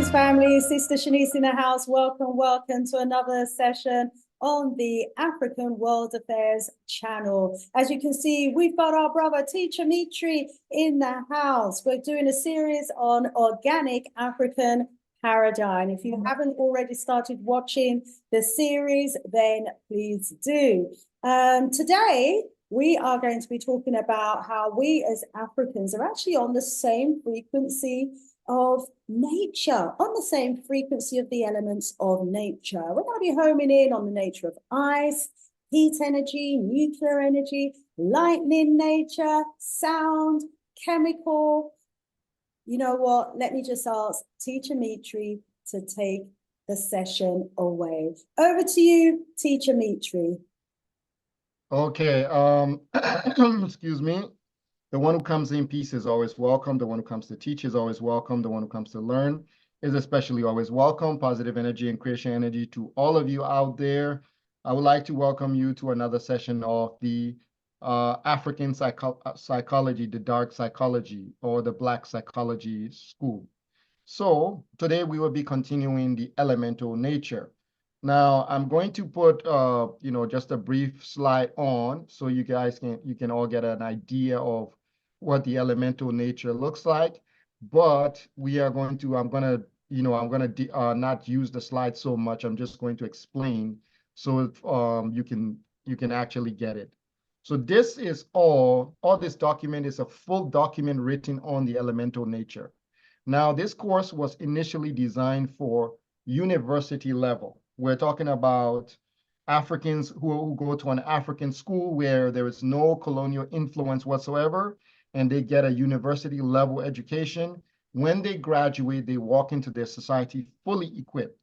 Greetings, family. Sister Shanice in the house. Welcome to another session on the African World Affairs channel. As you can see, we've got our brother Teacher Mitri in the house. We're doing a series on organic African paradigm. If you haven't already started watching the series, then please do. Today, we are going to be talking about how we as Africans are actually on the same frequency of nature, on the same frequency of the elements of nature. We're going to be homing in on the nature of ice, heat energy, nuclear energy, lightning nature, sound, chemical. You know what? Let me just ask Teacher Mitri to take the session away. Over to you, Teacher Mitri. Okay, excuse me. The one who comes in peace is always welcome. The one who comes to teach is always welcome. The one who comes to learn is especially always welcome. Positive energy and creation energy to all of you out there. I would like to welcome you to another session of the African psychology, the dark psychology, or the black psychology school. So today we will be continuing the elemental nature. Now I'm going to put just a brief slide on so you guys can all get an idea of what the elemental nature looks like. But I'm gonna not use the slide so much. I'm just going to explain so you can actually get it. So this is all this document is a full document written on the elemental nature. Now, this course was initially designed for university level. We're talking about Africans who go to an African school where there is no colonial influence whatsoever, and they get a university level education. When they graduate, they walk into their society fully equipped.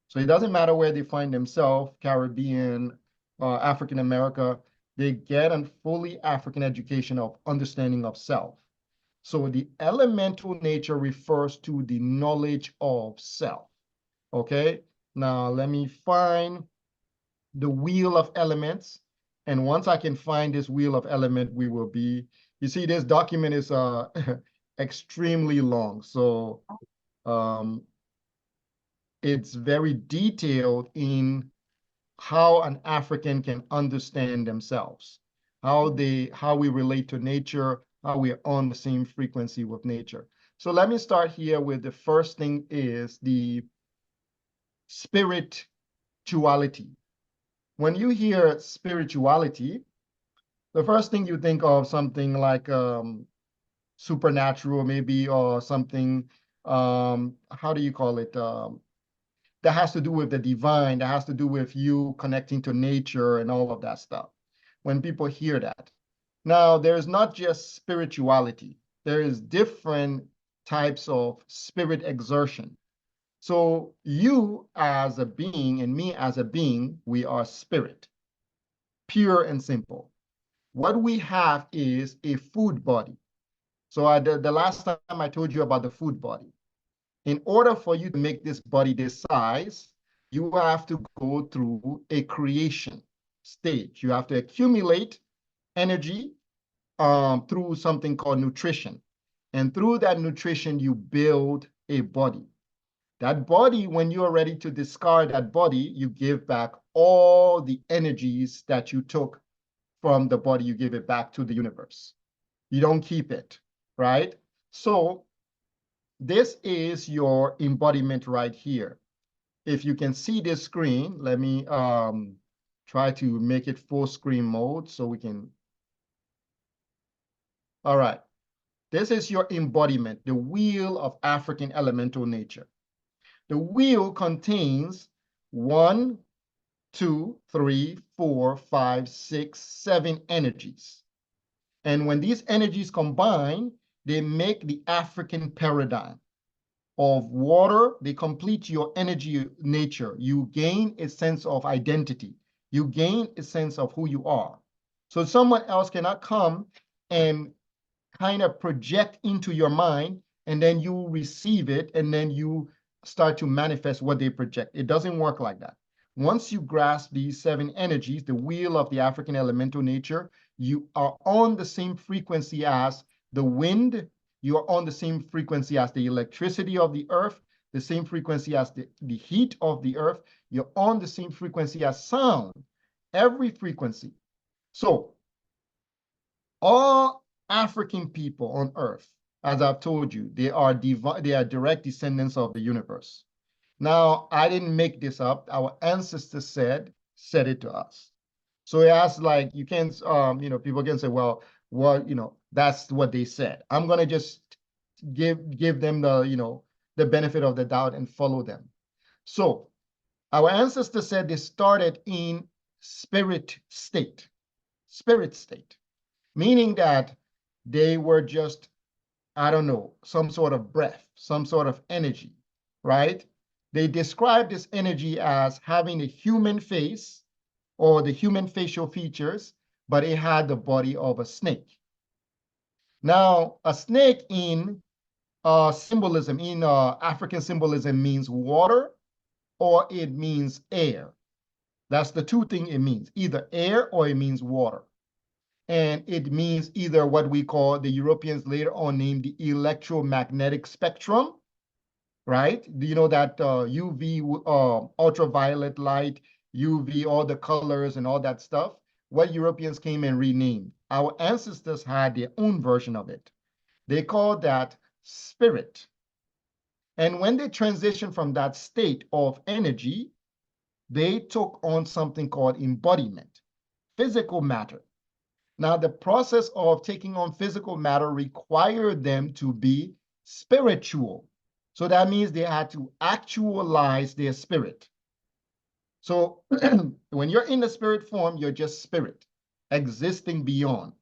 So it doesn't matter where they find themselves, Caribbean, African America, they get a fully African education of understanding of self. So the elemental nature refers to the knowledge of self. Okay, now let me find the wheel of elements. And once I can find this wheel of element, we will be, you see, this document is extremely long. So it's very detailed in how an African can understand themselves, how we relate to nature, how we're on the same frequency with nature. So let me start here with the first thing is the spirituality. When you hear spirituality, the first thing you think of something like supernatural maybe, or something, how do you call it? That has to do with the divine, that has to do with you connecting to nature and all of that stuff. When people hear that. Now, there's not just spirituality. There is different types of spirit exertion. So you as a being and me as a being, we are spirit, pure and simple. What we have is a food body. So the last time I told you about the food body. In order for you to make this body this size, you have to go through a creation stage. You have to accumulate energy through something called nutrition. And through that nutrition, you build a body. That body, when you are ready to discard that body, you give back all the energies that you took from the body, you give it back to the universe. You don't keep it, right? So this is your embodiment right here. If you can see this screen, let me try to make it full screen mode so we can. All right. This is your embodiment, the wheel of African elemental nature. The wheel contains 1, 2, 3, 4, 5, 6, 7 energies. And when these energies combine, they make the African paradigm of water. They complete your energy nature. You gain a sense of identity. You gain a sense of who you are. So someone else cannot come and kind of project into your mind, and then you receive it, and then you start to manifest what they project. It doesn't work like that. Once you grasp these 7 energies, the wheel of the African elemental nature, you are on the same frequency as the wind. You are on the same frequency as the electricity of the earth, the same frequency as the heat of the earth. You're on the same frequency as sound, every frequency. So all African people on earth, as I've told you, they are direct descendants of the universe. Now, I didn't make this up. Our ancestors said it to us. So it has like, you can't, people can say, well, that's what they said. I'm going to just give them the benefit of the doubt and follow them. So our ancestors said they started in spirit state, meaning that they were just, I don't know, some sort of breath, some sort of energy, right? They describe this energy as having a human face or the human facial features, but it had the body of a snake. Now, a snake in symbolism, in African symbolism, means water or it means air. That's the two things it means, either air or it means water. And it means either what we call, the Europeans later on named the electromagnetic spectrum, right? Do you know that UV, ultraviolet light, UV, all the colors and all that stuff? What Europeans came and renamed. Our ancestors had their own version of it. They called that spirit. And when they transitioned from that state of energy, they took on something called embodiment, physical matter. Now, the process of taking on physical matter required them to be spiritual. So that means they had to actualize their spirit. So when you're in the spirit form, you're just spirit, existing beyond.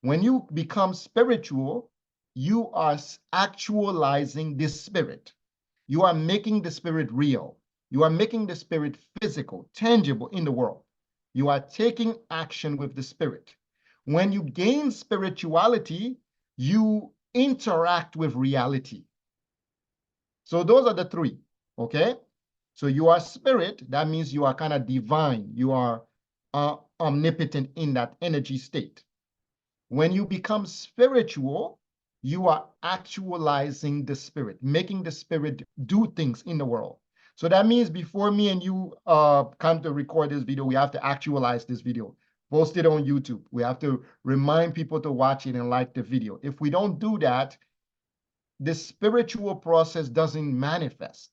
When you become spiritual, you are actualizing this spirit. You are making the spirit real. You are making the spirit physical, tangible in the world. You are taking action with the spirit. When you gain spirituality, you interact with reality. So those are the three, okay? So you are spirit, that means you are kind of divine. You are omnipotent in that energy state. When you become spiritual, you are actualizing the spirit, making the spirit do things in the world. So that means before me and you come to record this video, we have to actualize this video, post it on YouTube. We have to remind people to watch it and like the video. If we don't do that, the spiritual process doesn't manifest.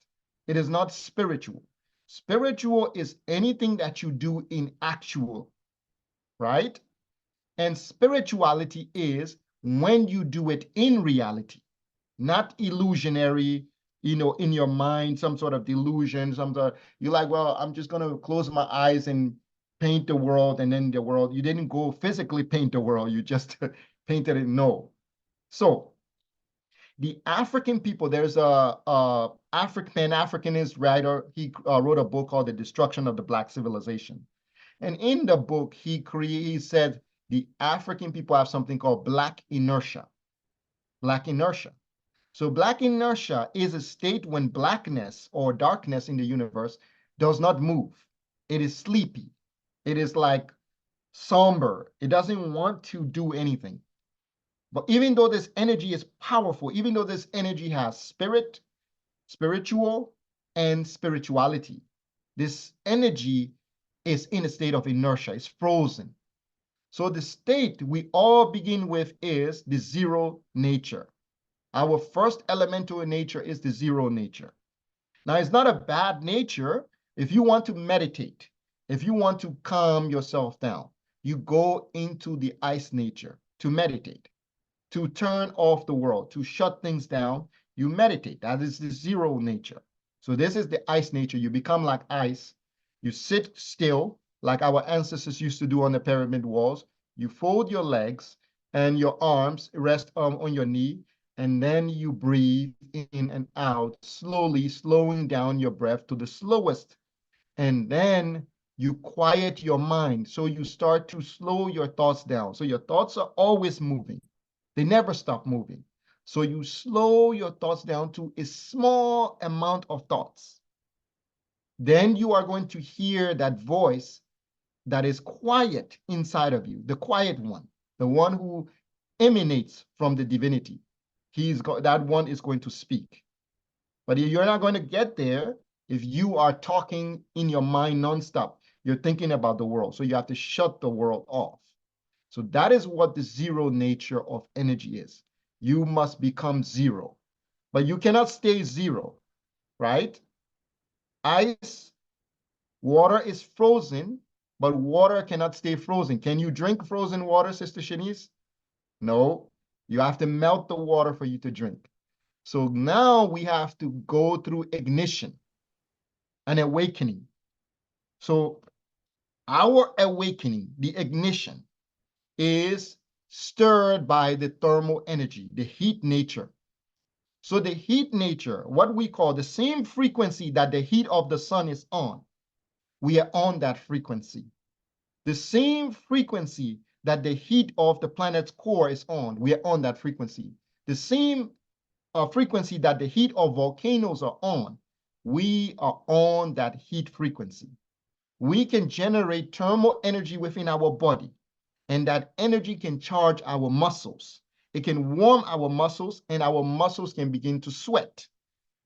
It is not spiritual. Spiritual is anything that you do in actual, right? And spirituality is when you do it in reality, not illusionary, in your mind, some sort of delusion, you're like, well, I'm just going to close my eyes and paint the world, and then the world, you didn't go physically paint the world, you just painted it. No. So the African people, there's a Pan-Africanist writer, he wrote a book called The Destruction of the Black Civilization. And in the book, he said the African people have something called black inertia. Black inertia. So black inertia is a state when blackness or darkness in the universe does not move. It is sleepy. It is like somber. It doesn't want to do anything. But even though this energy is powerful, even though this energy has spirit, spiritual, and spirituality, this energy is in a state of inertia. It's frozen. So the state we all begin with is the zero nature. Our first elemental nature is the zero nature. Now, it's not a bad nature. If you want to meditate, if you want to calm yourself down, you go into the ice nature to meditate, to turn off the world, to shut things down. You meditate. That is the zero nature. So this is the ice nature. You become like ice. You sit still, like our ancestors used to do on the pyramid walls. You fold your legs and your arms rest on your knee, and then you breathe in and out, slowly slowing down your breath to the slowest. And then you quiet your mind. So you start to slow your thoughts down. So your thoughts are always moving. They never stop moving. So you slow your thoughts down to a small amount of thoughts. Then you are going to hear that voice that is quiet inside of you, the quiet one, the one who emanates from the divinity. That one is going to speak. But you're not going to get there if you are talking in your mind nonstop. You're thinking about the world. So you have to shut the world off. So that is what the zero nature of energy is. You must become zero. But you cannot stay zero, right? Ice, water is frozen, but water cannot stay frozen. Can you drink frozen water, Sister Shanice? No. You have to melt the water for you to drink. So now we have to go through ignition, an awakening. So our awakening, the ignition, is stirred by the thermal energy, the heat nature. So the heat nature, what we call the same frequency that the heat of the sun is on, we are on that frequency. The same frequency that the heat of the planet's core is on, we are on that frequency. The same frequency that the heat of volcanoes are on, we are on that heat frequency. We can generate thermal energy within our body, and that energy can charge our muscles. It can warm our muscles, and our muscles can begin to sweat.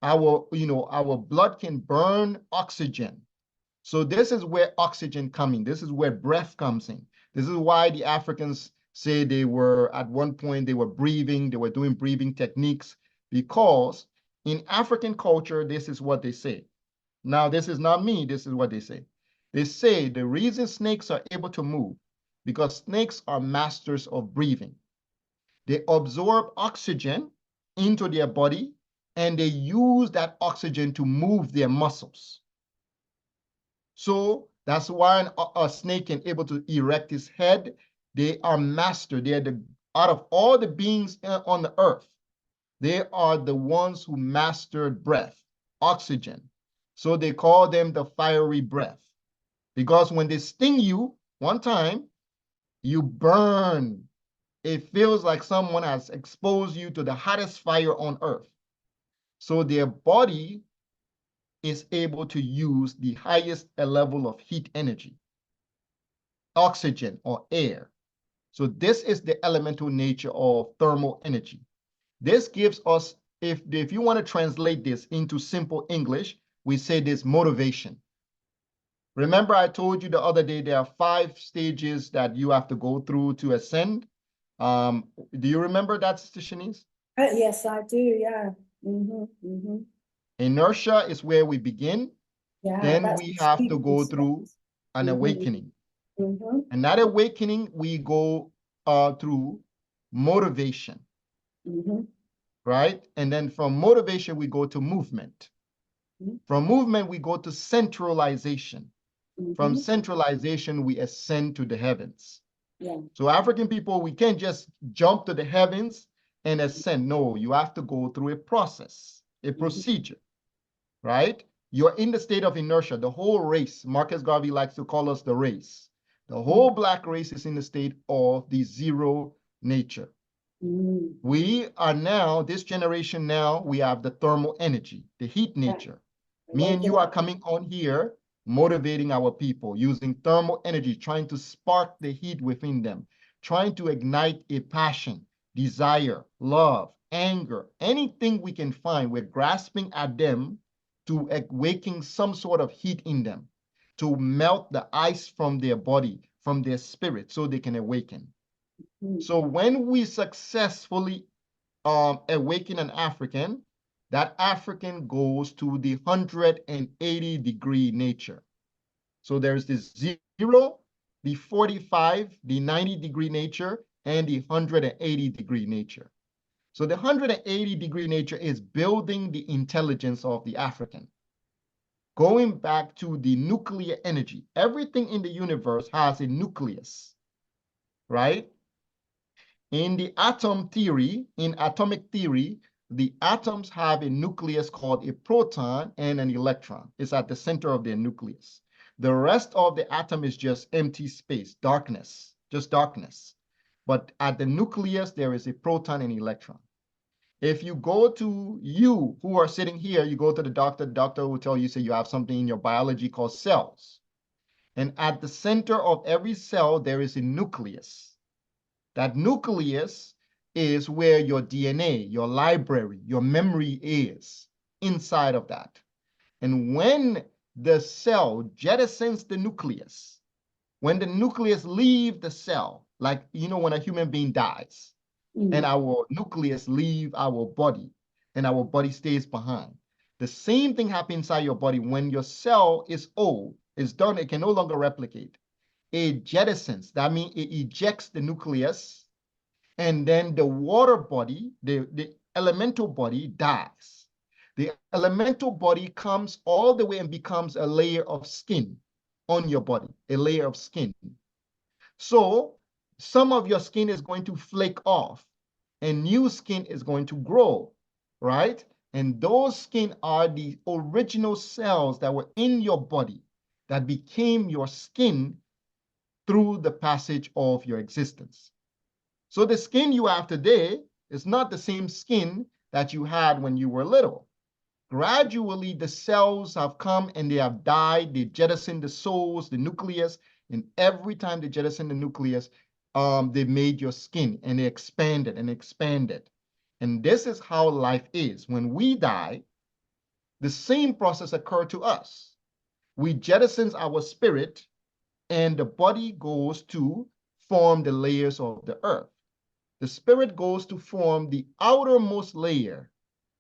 Our blood can burn oxygen. So this is where oxygen comes in. This is where breath comes in. This is why the Africans say they were, at one point, they were breathing, they were doing breathing techniques, because in African culture, this is what they say. Now, this is not me, this is what they say. They say the reason snakes are able to move, because snakes are masters of breathing. They absorb oxygen into their body, and they use that oxygen to move their muscles. So that's why a snake can able to erect his head. They are master. They are out of all the beings on the earth, they are the ones who mastered breath, oxygen. So they call them the fiery breath, because when they sting you one time, you burn. It feels like someone has exposed you to the hottest fire on earth. So their body is able to use the highest level of heat energy, oxygen or air. So this is the elemental nature of thermal energy. This gives us, if you want to translate this into simple English, we say this motivation. Remember, I told you the other day, there are 5 stages that you have to go through to ascend. Do you remember that, Sister Shanice? Yes, I do. Yeah. Inertia is where we begin. Yeah, Then that's we have to go achievement through steps. an awakening. Mm-hmm. And that awakening, we go through motivation, right? And then from motivation, we go to movement. From movement, we go to centralization. From centralization, we ascend to the heavens. Yeah. So African people, we can't just jump to the heavens and ascend. No, you have to go through a process, a procedure, right? You're in the state of inertia. The whole race, Marcus Garvey likes to call us the race. The whole Black race is in the state of the zero nature. We are now, this generation now, we have the thermal energy, the heat nature. Me and you are coming on here, motivating our people, using thermal energy, trying to spark the heat within them, trying to ignite a passion, desire, love, anger, anything we can find. We're grasping at them to awaken some sort of heat in them, to melt the ice from their body, from their spirit, so they can awaken. So when we successfully awaken an African, that African goes to the 180-degree nature. So there's the 0, the 45, the 90-degree nature, and the 180-degree nature. So the 180-degree nature is building the intelligence of the African. Going back to the nuclear energy, everything in the universe has a nucleus, right? In the atom theory, in atomic theory, the atoms have a nucleus called a proton and an electron. It's at the center of their nucleus. The rest of the atom is just empty space, darkness, just darkness. But at the nucleus, there is a proton and electron. If you go to you who are sitting here, you go to the doctor will tell you, say you have something in your biology called cells. And at the center of every cell, there is a nucleus. That nucleus is where your DNA, your library, your memory is. inside of that. And when the cell jettisons the nucleus, when the nucleus leaves the cell, like, when a human being dies, and our nucleus leave our body, and our body stays behind. The same thing happens inside your body. When your cell is old, it's done, it can no longer replicate. It jettisons, that means it ejects the nucleus, and then the water body, the elemental body dies. The elemental body comes all the way and becomes a layer of skin on your body, a layer of skin. So some of your skin is going to flake off and new skin is going to grow, right? And those skin are the original cells that were in your body that became your skin through the passage of your existence. So the skin you have today is not the same skin that you had when you were little. Gradually, the cells have come and they have died. They jettison the souls, the nucleus, and every time they jettison the nucleus, they made your skin and they expanded and expanded. And this is how life is. When we die, the same process occurred to us. We jettisons our spirit and the body goes to form the layers of the earth. The spirit goes to form the outermost layer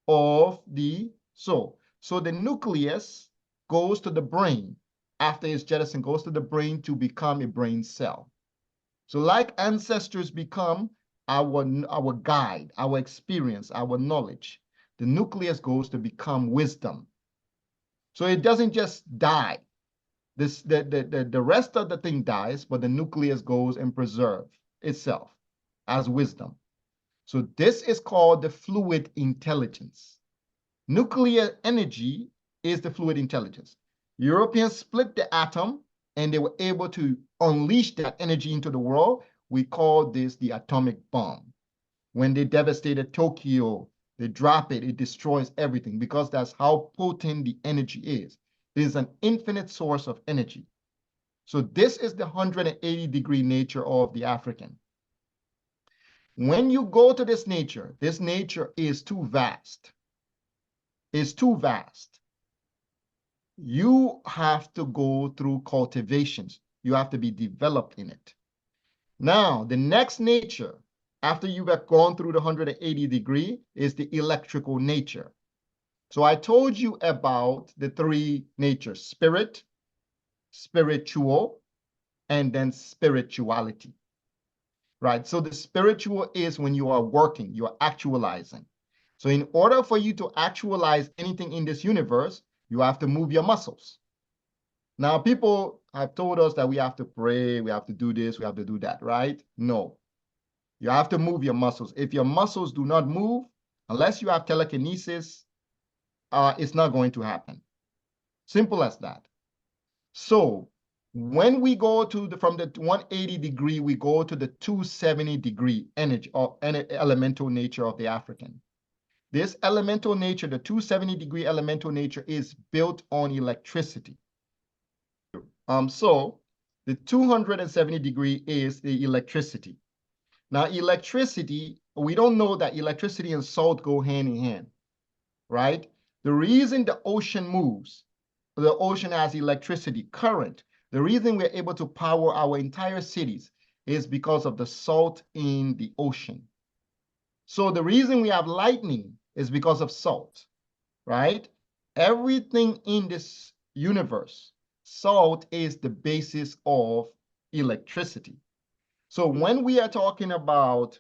of the soul. So the nucleus goes to the brain. After it's jettisoned, goes to the brain to become a brain cell. So like ancestors become our guide, our experience, our knowledge, the nucleus goes to become wisdom. So it doesn't just die. The rest of the thing dies, but the nucleus goes and preserves itself as wisdom. So this is called the fluid intelligence. Nuclear energy is the fluid intelligence. Europeans split the atom and they were able to unleash that energy into the world. We call this the atomic bomb. When they devastated Tokyo, they drop it, it destroys everything because that's how potent the energy is. It is an infinite source of energy. So this is the 180-degree nature of the African. When you go to this nature is too vast. It's too vast. You have to go through cultivations. You have to be developed in it. Now, the next nature, after you have gone through the 180-degree, is the electrical nature. So I told you about the three natures: spirit, spiritual, and then spirituality. Right? So the spiritual is when you are working, you are actualizing. So in order for you to actualize anything in this universe, you have to move your muscles. Now, people have told us that we have to pray, we have to do this, we have to do that, right? No. You have to move your muscles. If your muscles do not move, unless you have telekinesis, it's not going to happen. Simple as that. So when we go to from the 180-degree, we go to the 270-degree energy or elemental nature of the African. This elemental nature, the 270-degree elemental nature, is built on electricity. So the 270-degree is the electricity. Now, electricity, we don't know that electricity and salt go hand in hand, right? The reason the ocean moves, the ocean has electricity, current. The reason we're able to power our entire cities is because of the salt in the ocean. So the reason we have lightning is because of salt, right? Everything in this universe, salt is the basis of electricity. So when we are talking about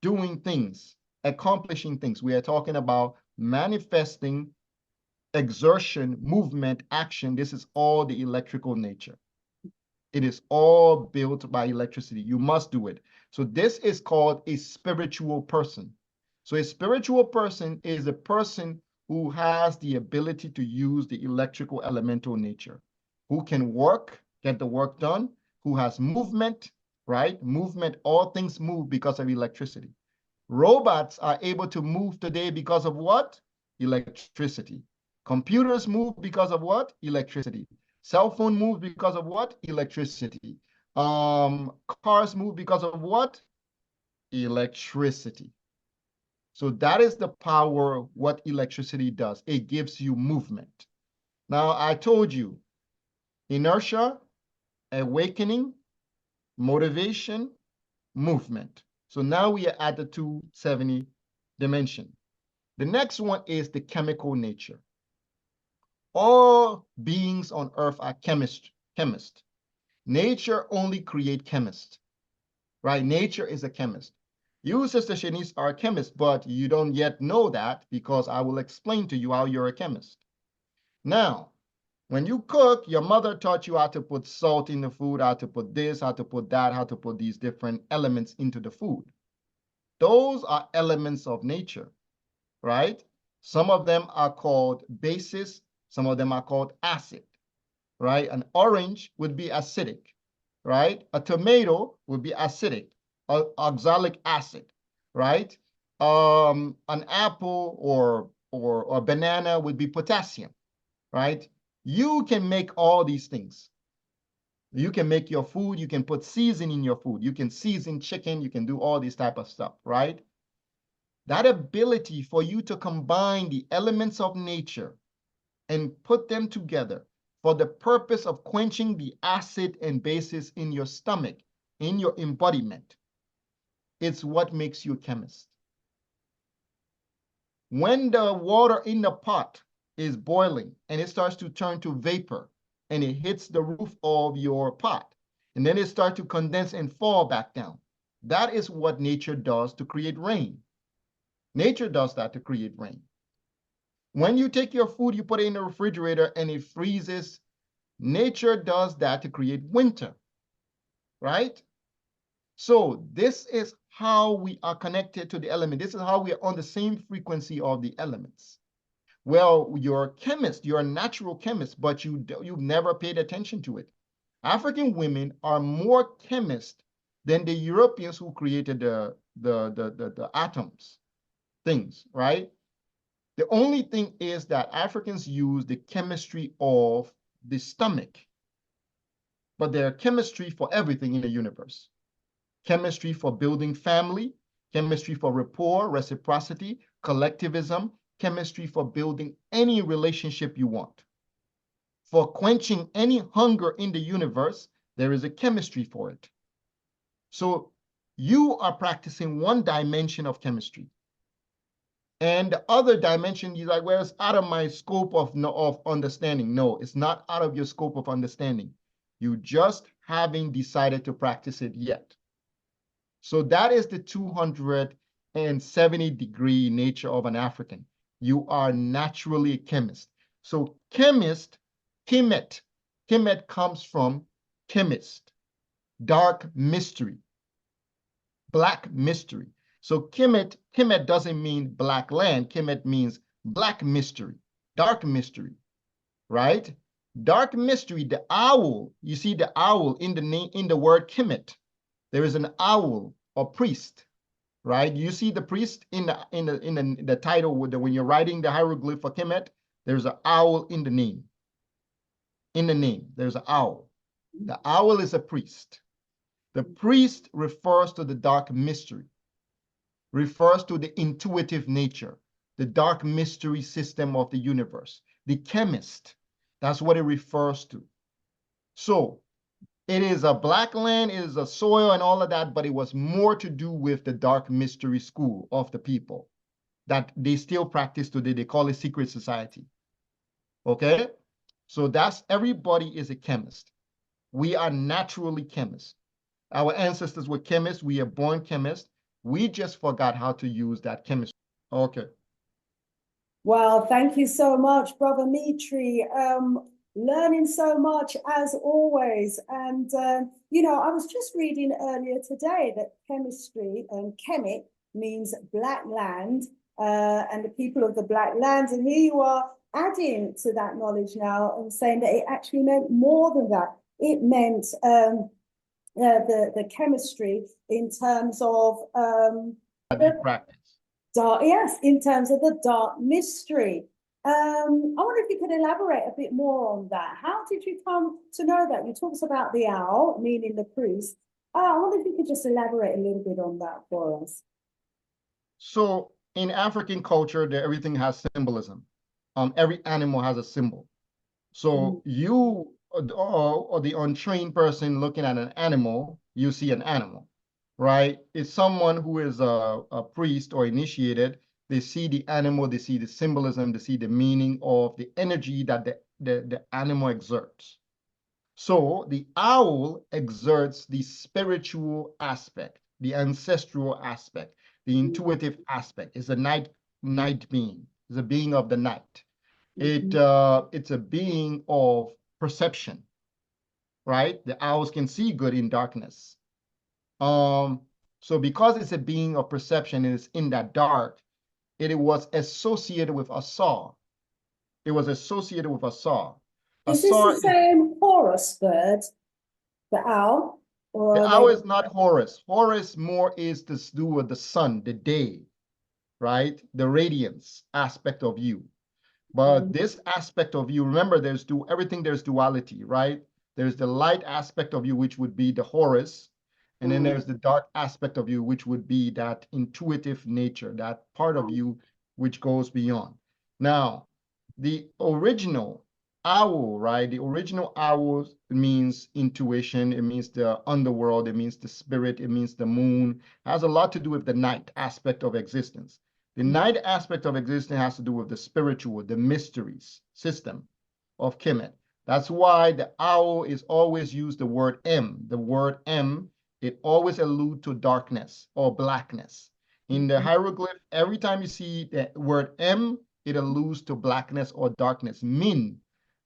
doing things, accomplishing things, we are talking about manifesting, exertion, movement, action. This is all the electrical nature. It is all built by electricity. You must do it. So this is called a spiritual person. So a spiritual person is a person who has the ability to use the electrical elemental nature, who can work, get the work done, who has movement, right? Movement, all things move because of electricity. Robots are able to move today because of what? Electricity. Computers move because of what? Electricity. Cell phone move because of what? Electricity. Cars move because of what? Electricity. So that is the power of what electricity does. It gives you movement. Now, I told you, inertia, awakening, motivation, movement. So now we are at the 270 dimension. The next one is the chemical nature. All beings on earth are chemists. Nature only create chemists, right? Nature is a chemist. You, Sister Shanice, are a chemist, but you don't yet know that because I will explain to you how you're a chemist. Now, when you cook, your mother taught you how to put salt in the food, how to put this, how to put that, how to put these different elements into the food. Those are elements of nature, right? Some of them are called bases, some of them are called acid, right? An orange would be acidic, right? A tomato would be acidic, oxalic acid, right? An apple or banana would be potassium, right? You can make all these things. You can make your food, you can put seasoning in your food, you can season chicken, you can do all this type of stuff, right? That ability for you to combine the elements of nature and put them together for the purpose of quenching the acid and bases in your stomach, in your embodiment, it's what makes you a chemist. When the water in the pot is boiling and it starts to turn to vapor and it hits the roof of your pot, and then it starts to condense and fall back down, that is what nature does to create rain. Nature does that to create rain. When you take your food, you put it in the refrigerator and it freezes, nature does that to create winter, right? So this is how we are connected to the element. This is how we are on the same frequency of the elements. Well, you're a chemist, you're a natural chemist, but you've never paid attention to it. African women are more chemists than the Europeans who created the atoms, things, right? The only thing is that Africans use the chemistry of the stomach, but there are chemistry for everything in the universe. Chemistry for building family, chemistry for rapport, reciprocity, collectivism, chemistry for building any relationship you want. For quenching any hunger in the universe, there is a chemistry for it. So you are practicing one dimension of chemistry. And the other dimension, you're like, well, it's out of my scope of understanding. No, it's not out of your scope of understanding. You just haven't decided to practice it yet. So that is the 270-degree nature of an African. You are naturally a chemist. So chemist, chemet comes from chemist, dark mystery, black mystery. So chemet doesn't mean black land. Chemet means black mystery, dark mystery, right? Dark mystery, the owl, you see the owl in the name, in the word chemet. There is an owl or priest, right? You see the priest in the title when you're writing the hieroglyph for Kemet, there's an owl in the name. In the name, there's an owl. The owl is a priest. The priest refers to the dark mystery, refers to the intuitive nature, the dark mystery system of the universe. The chemist, that's what it refers to. So it is a black land, it is a soil and all of that, but it was more to do with the dark mystery school of the people that they still practice today. They call it secret society. Okay? So that's, everybody is a chemist. We are naturally chemists. Our ancestors were chemists. We are born chemists. We just forgot how to use that chemistry. Okay. Well, thank you so much, Brother Mitri. Learning so much as always. And, I was just reading earlier today that chemistry and chemet means black land and the people of the black land. And here you are adding to that knowledge now and saying that it actually meant more than that. It meant the chemistry in terms of practice. Dark, yes, in terms of the dark mystery. I wonder if you could elaborate a bit more on that. How did you come to know that? You talked about the owl, meaning the priest. I wonder if you could just elaborate a little bit on that for us. So in African culture, everything has symbolism. Every animal has a symbol. So you or the untrained person looking at an animal, you see an animal, right? It's someone who is a priest or initiated. They see the animal, they see the symbolism, they see the meaning of the energy that the animal exerts. So the owl exerts the spiritual aspect, the ancestral aspect, the intuitive aspect. It's a night being. It's a being of the night. It's a being of perception, right? The owls can see good in darkness. So because it's a being of perception and it's in that dark, it was associated with Asar. It was associated with Asar. Is this the Asar is same Horus bird, the owl? Or the are owl they is not Horus. Horus more is to do with the sun, the day, right? The radiance aspect of you. But this aspect of you, remember, everything there's duality, right? There's the light aspect of you, which would be the Horus, and then there's the dark aspect of you, which would be that intuitive nature, that part of you which goes beyond. Now, the original owl, right? The original owl means intuition, it means the underworld, it means the spirit, it means the moon. It has a lot to do with the night aspect of existence. The night aspect of existence has to do with the spiritual, the mysteries system of Kemet. That's why the owl is always used the word M. The word M, it always alludes to darkness or blackness. In the hieroglyph, every time you see the word M, it alludes to blackness or darkness. Min,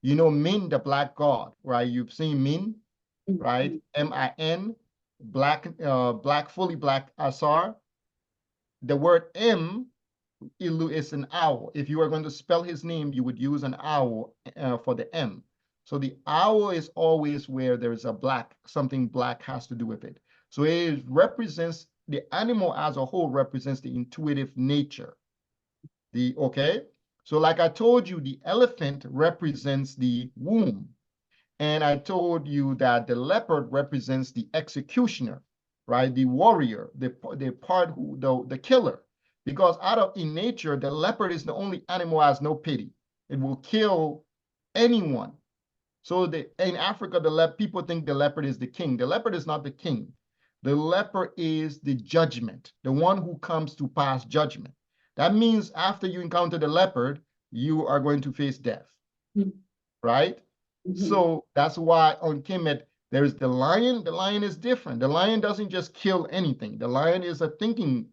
you know Min, the black god, right? You've seen Min, right? M-I-N, black, fully black Asar. The word M Ilu is an owl. If you are going to spell his name, you would use an owl for the M. So the owl is always where there is a black, something black has to do with it. So it represents, the animal as a whole represents the intuitive nature. Okay? So like I told you, the elephant represents the womb. And I told you that the leopard represents the executioner, right? The warrior, the part who, the killer. Because in nature, the leopard is the only animal that has no pity. It will kill anyone. So in Africa, people think the leopard is the king. The leopard is not the king. The leopard is the judgment, the one who comes to pass judgment. That means after you encounter the leopard, you are going to face death, right? So that's why on Kemet, there's the lion. The lion is different. The lion doesn't just kill anything. The lion is a thinking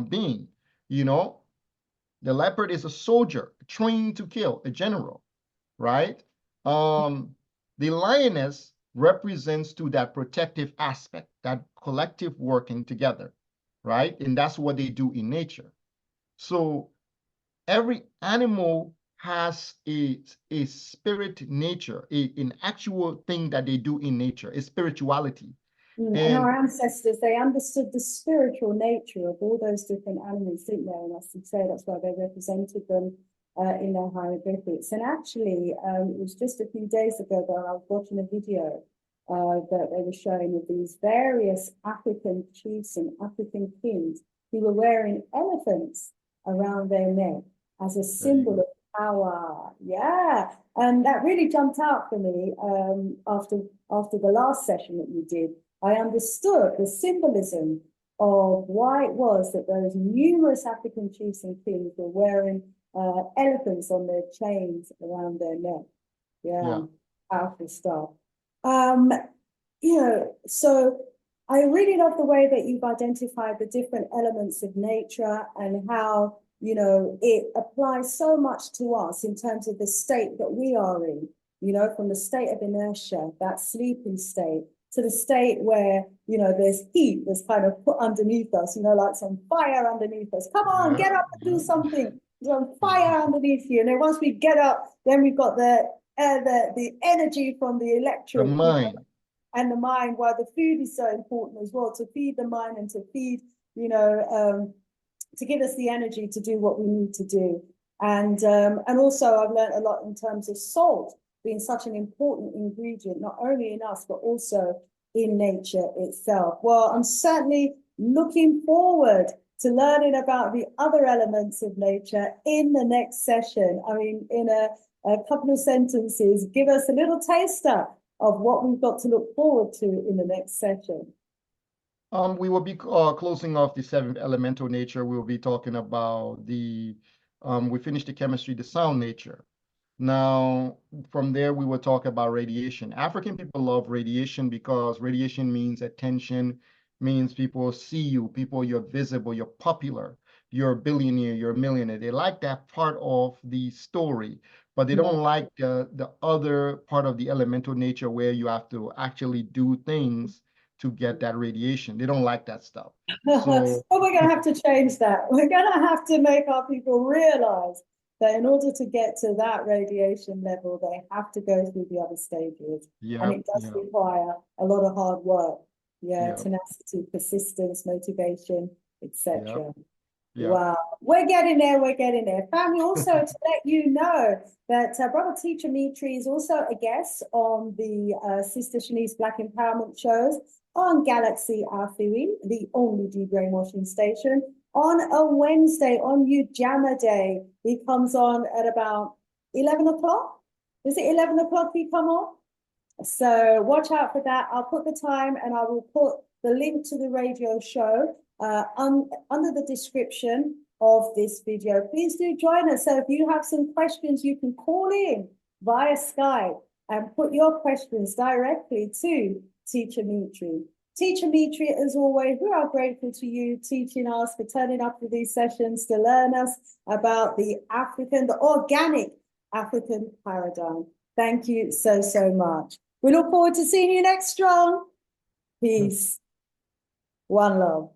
being, you know. The leopard is a soldier trained to kill, a general, right? The lioness represents to that protective aspect, that collective working together, right? And that's what they do in nature. So every animal has a spirit nature, an actual thing that they do in nature, a spirituality. And our ancestors, they understood the spiritual nature of all those different animals, didn't they? And I should say that's why they represented them in their hieroglyphics. And actually, it was just a few days ago that I was watching a video that they were showing of these various African chiefs and African kings who were wearing elephants around their neck as a symbol of power. Yeah, and that really jumped out for me after the last session that you did. I understood the symbolism of why it was that those numerous African chiefs and kings were wearing elephants on their chains around their neck. Yeah. Powerful stuff. So I really love the way that you've identified the different elements of nature and how, it applies so much to us in terms of the state that we are in, from the state of inertia, that sleeping state, to the state where, there's heat that's kind of put underneath us, like some fire underneath us. Come on, get up and do something. There's some fire underneath you. And then once we get up, then we've got the energy from the electric. The mind. And the mind, why the food is so important as well, to feed the mind and to feed, to give us the energy to do what we need to do. And also I've learned a lot in terms of salt being such an important ingredient, not only in us, but also in nature itself. Well, I'm certainly looking forward to learning about the other elements of nature in the next session. I mean, in a couple of sentences, give us a little taster of what we've got to look forward to in the next session. We will be closing off the 7th elemental nature. We'll be talking about we finished the chemistry, the sound nature. Now, from there, we will talk about radiation. African people love radiation because radiation means attention, means people see you, you're visible, you're popular, you're a billionaire, you're a millionaire. They like that part of the story, but they don't like the other part of the elemental nature where you have to actually do things to get that radiation. They don't like that stuff. So, well, we're going to have to change that. We're going to have to make our people realize that in order to get to that radiation level, they have to go through the other stages. And it does require a lot of hard work. Tenacity, persistence, motivation, etc. Wow, we're getting there, Family, also to let you know that Brother Teacher Mitri is also a guest on the Sister Shanice Black Empowerment shows on Galaxy R3, the only de-brainwashing station, on a Wednesday, on Ujama Day. He comes on at about 11 o'clock. Is it 11 o'clock he come on? So watch out for that. I'll put the time and I will put the link to the radio show under the description of this video. Please do join us. So if you have some questions, you can call in via Skype and put your questions directly to Teacher Mitri. Teacher Mitri, as always, we are grateful to you teaching us, for turning up for these sessions to learn us about the organic African paradigm. Thank you so, so much. We look forward to seeing you next strong. Peace. One love.